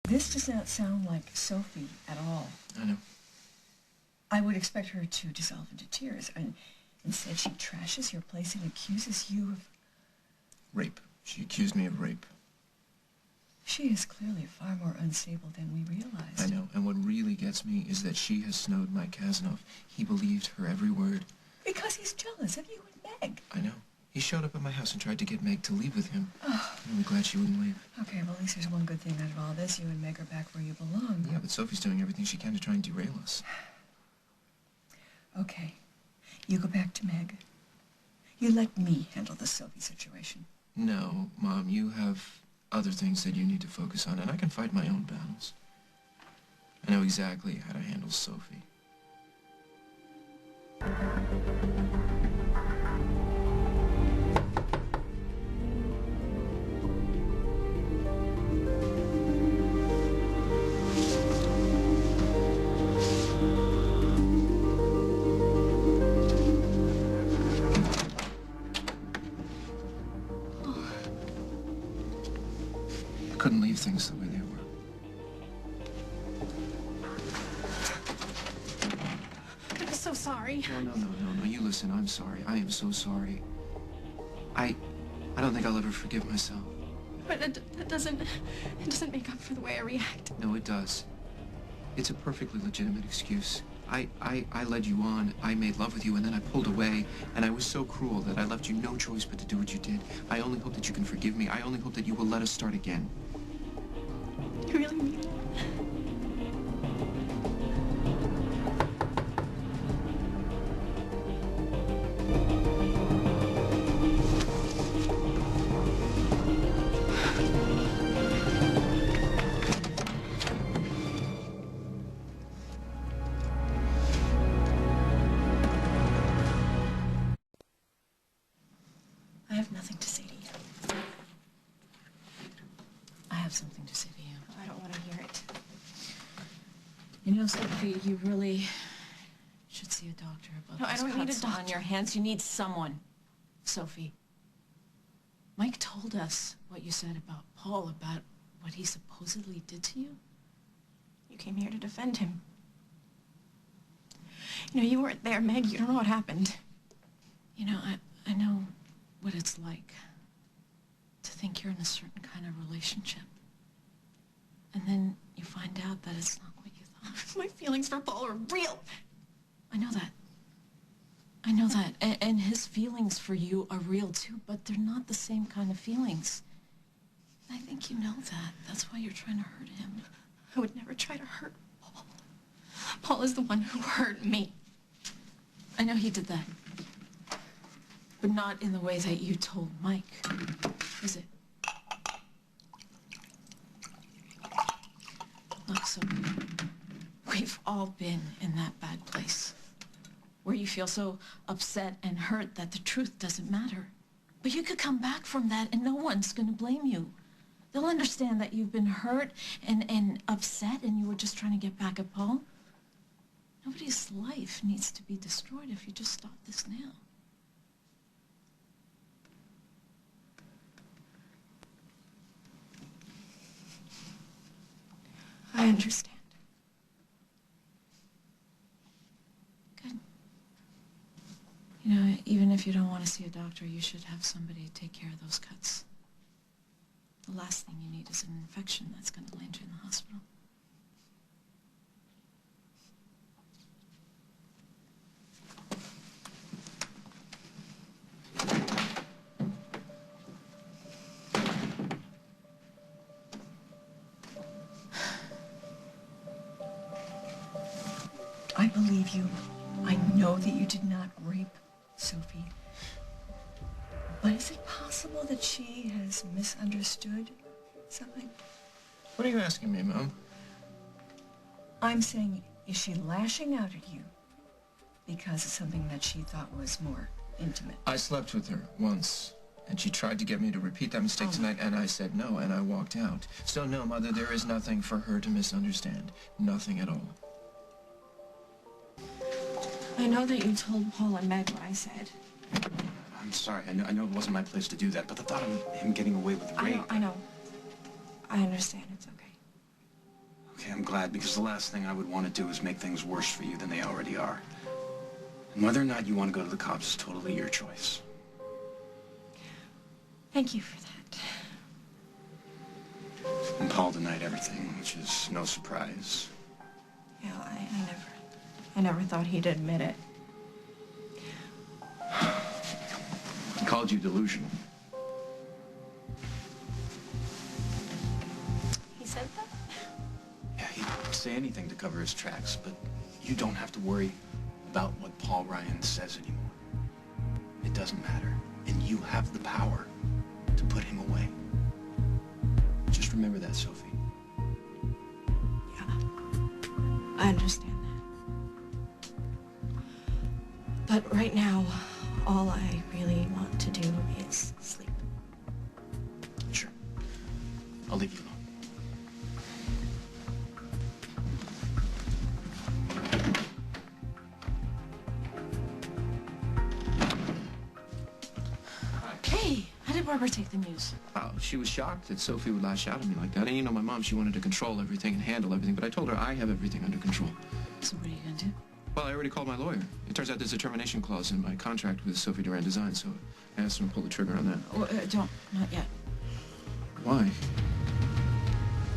This does not sound like Sofie at all. I know. I would expect her to dissolve into tears, and instead she trashes your place and accuses you of... Rape. She accused me of rape. She is clearly far more unstable than we realized. I know, and what really gets me is that she has snowed Mike Kazanoff. He believed her every word. Because he's jealous of you and Meg. I know. He showed up at my house and tried to get Meg to leave with him. Oh. I'm really glad she wouldn't leave. Okay, well, at least there's one good thing out of all this. You and Meg are back where you belong. Yeah, but Sophie's doing everything she can to try and derail us. Okay. You go back to Meg. You let me handle the Sofie situation. No, Mom, you have other things that you need to focus on, and I can fight my own battles. I know exactly how to handle Sofie. I couldn't leave things the way they were. I'm so sorry. No, you listen, I'm sorry. I am so sorry. I don't think I'll ever forgive myself. But it doesn't make up for the way I react. No, it does. It's a perfectly legitimate excuse. I led you on, I made love with you, and then I pulled away, and I was so cruel that I left you no choice but to do what you did. I only hope that you can forgive me. I only hope that you will let us start again. You really mean it? I have nothing to say to you. I have something to say to you. I don't want to hear it. You know, Sofie, you really should see a doctor about No, I those don't need a cuts on doctor. your hands. You need someone. Sofie, Mike told us what you said about Paul, about what he supposedly did to you. You came here to defend him. You know, you weren't there, Meg. You don't know what happened. You know, I know what it's like to think you're in a certain kind of relationship. And then you find out that it's not what you thought. My feelings for Paul are real. I know that. I know that. And his feelings for you are real too, but they're not the same kind of feelings. I think you know that. That's why you're trying to hurt him. I would never try to hurt Paul. Paul is the one who hurt me. I know he did that. But not in the way that you told Mike, is it? Look, Sofie, we've all been in that bad place where you feel so upset and hurt that the truth doesn't matter. But you could come back from that and no one's going to blame you. They'll understand that you've been hurt and upset and you were just trying to get back at Paul. Nobody's life needs to be destroyed if you just stop this now. I understand. Good. You know, even if you don't want to see a doctor, you should have somebody take care of those cuts. The last thing you need is an infection that's going to land you in the hospital. I believe you. I know that you did not rape Sofie. But is it possible that she has misunderstood something? What are you asking me, Mom? I'm saying, is she lashing out at you because of something that she thought was more intimate? I slept with her once, and she tried to get me to repeat that mistake tonight, and I said no, and I walked out. So no, Mother, there is nothing for her to misunderstand. Nothing at all. I know that you told Paul and Meg what I said. I'm sorry. I know it wasn't my place to do that, but the thought of him getting away with rape... I know. I understand. It's okay. Okay, I'm glad, because the last thing I would want to do is make things worse for you than they already are. And whether or not you want to go to the cops is totally your choice. Thank you for that. And Paul denied everything, which is no surprise. Yeah, I never thought he'd admit it. He called you delusional. He said that? Yeah, he'd say anything to cover his tracks, but you don't have to worry about what Paul Ryan says anymore. It doesn't matter, and you have the power to put him away. Just remember that, Sophie. Yeah, I understand that. But right now, all I really want to do is sleep. Sure. I'll leave you alone. Hey, how did Barbara take the news? Oh, she was shocked that Sophie would lash out at me like that. And you know, my mom, she wanted to control everything and handle everything, but I told her I have everything under control. So what are you gonna do? Well, I already called my lawyer. It turns out there's a termination clause in my contract with Sophie Duran Design, so I asked him to pull the trigger on that. Oh, not yet. Why?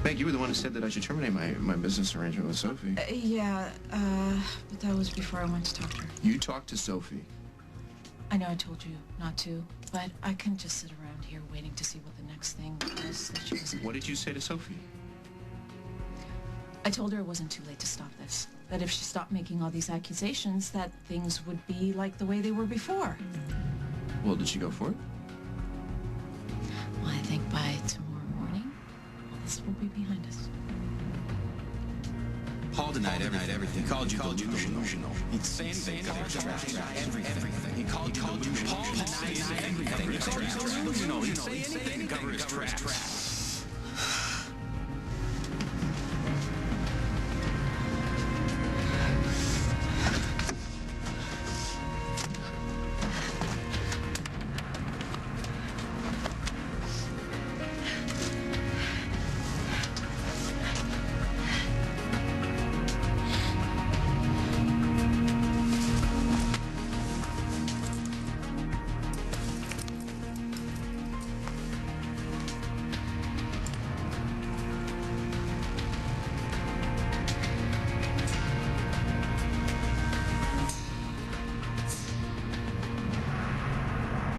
Meg, you were the one who said that I should terminate my business arrangement with Sophie. But that was before I went to talk to her. You talked to Sophie. I know I told you not to, but I couldn't just sit around here waiting to see what the next thing was that she was... What did you say to Sophie? I told her it wasn't too late to stop this. That if she stopped making all these accusations, that things would be like the way they were before. Well, did she go for it? Well, I think by tomorrow morning, all this will be behind us. Paul denied everything. He called you delusional. He'd say anything to cover his tracks. Everything. He called you delusional. Paul denied everything. He'd say anything to cover his tracks.